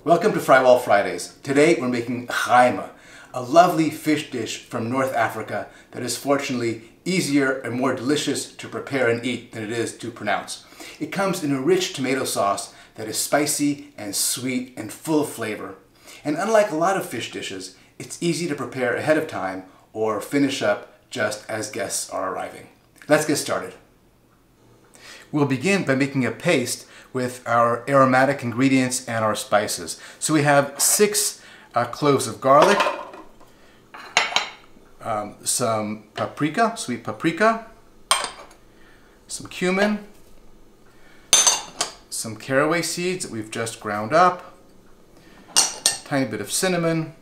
Welcome to Frywall Fridays. Today we're making Chraimeh, a lovely fish dish from North Africa that is fortunately easier and more delicious to prepare and eat than it is to pronounce. It comes in a rich tomato sauce that is spicy and sweet and full of flavor. And unlike a lot of fish dishes, it's easy to prepare ahead of time or finish up just as guests are arriving. Let's get started. We'll begin by making a paste with our aromatic ingredients and our spices. So we have 6 cloves of garlic, some paprika, sweet paprika, some cumin, some caraway seeds that we've just ground up, a tiny bit of cinnamon,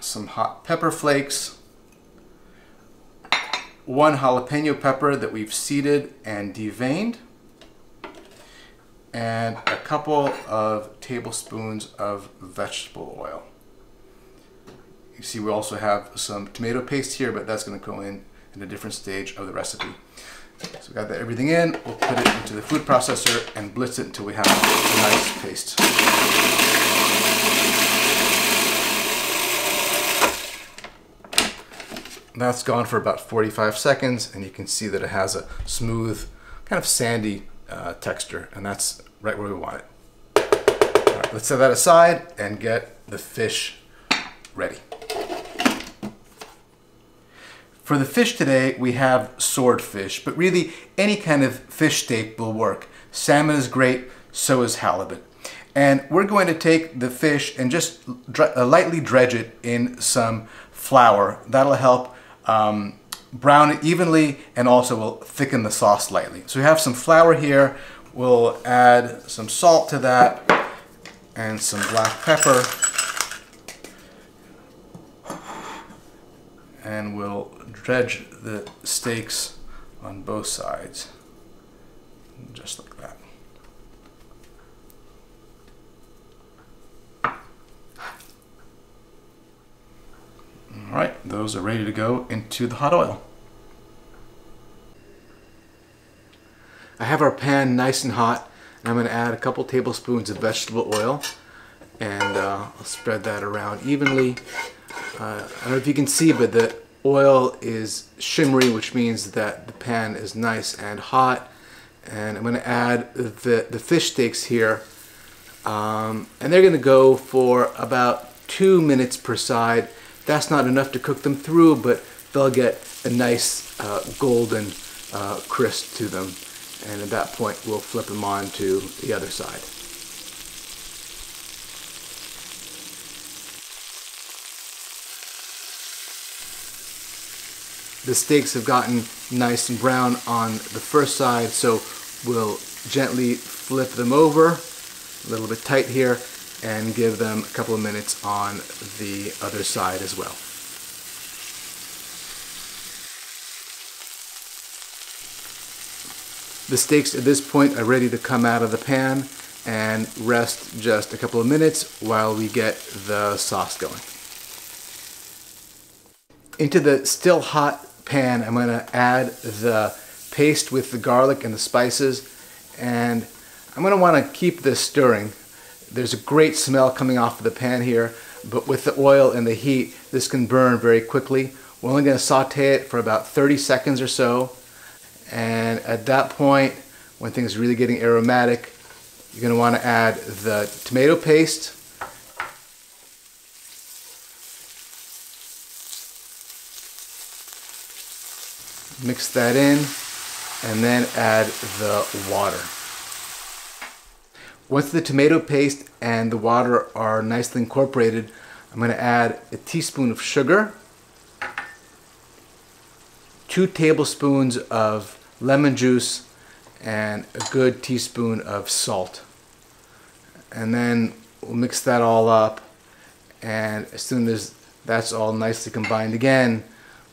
some hot pepper flakes, 1 jalapeno pepper that we've seeded and deveined, and a couple of tablespoons of vegetable oil. You see we also have some tomato paste here, but that's going to go in a different stage of the recipe. So we got that everything in, we'll put it into the food processor and blitz it until we have a nice paste. That's gone for about 45 seconds, and you can see that it has a smooth, kind of sandy texture, and that's right where we want it. All right, let's set that aside and get the fish ready. For the fish today, we have swordfish, but really any kind of fish steak will work. Salmon is great, so is halibut. And we're going to take the fish and just lightly dredge it in some flour. That'll help brown it evenly and also will thicken the sauce lightly. So we have some flour here. We'll add some salt to that and some black pepper. And we'll dredge the steaks on both sides, just like that. Alright, those are ready to go into the hot oil. I have our pan nice and hot, and I'm going to add a couple tablespoons of vegetable oil, and I'll spread that around evenly. I don't know if you can see, but the oil is shimmery, which means that the pan is nice and hot. And I'm going to add the fish steaks here, and they're going to go for about 2 minutes per side. That's not enough to cook them through, but they'll get a nice golden crisp to them. And at that point, we'll flip them on to the other side. The steaks have gotten nice and brown on the first side, so we'll gently flip them over, a little bit tight here, and give them a couple of minutes on the other side as well. The steaks at this point are ready to come out of the pan and rest just a couple of minutes while we get the sauce going. Into the still hot pan, I'm going to add the paste with the garlic and the spices, and I'm going to want to keep this stirring. There's a great smell coming off of the pan here, but with the oil and the heat, this can burn very quickly. We're only going to saute it for about 30 seconds or so, and at that point, when things are really getting aromatic, you're going to want to add the tomato paste, mix that in, and then add the water. Once the tomato paste and the water are nicely incorporated, I'm going to add a teaspoon of sugar, 2 tablespoons of lemon juice, and a good teaspoon of salt. And then we'll mix that all up, and as soon as that's all nicely combined again,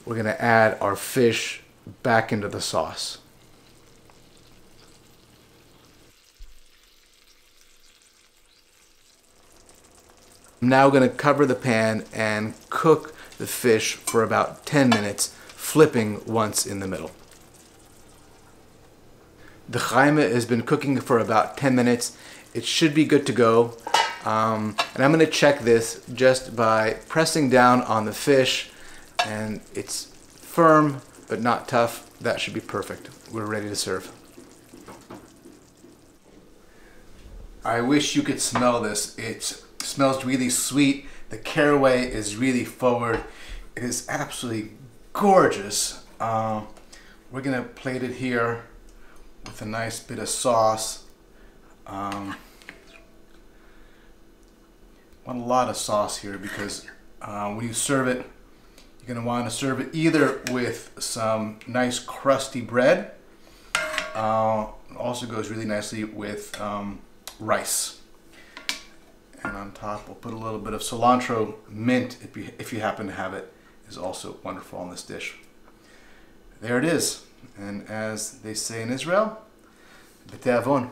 we're going to add our fish back into the sauce. I'm now going to cover the pan and cook the fish for about 10 minutes, flipping once in the middle. The Chraimeh has been cooking for about 10 minutes, it should be good to go. And I'm going to check this just by pressing down on the fish, and it's firm but not tough. That should be perfect. We're ready to serve. I wish you could smell this. It smells really sweet. The caraway is really forward. It is absolutely gorgeous. We're gonna plate it here with a nice bit of sauce. Want a lot of sauce here because when you serve it, you're gonna want to serve it either with some nice crusty bread. Also goes really nicely with rice. And on top we'll put a little bit of cilantro. Mint, if you happen to have it, is also wonderful on this dish. There it is. And as they say in Israel, b'te'avon.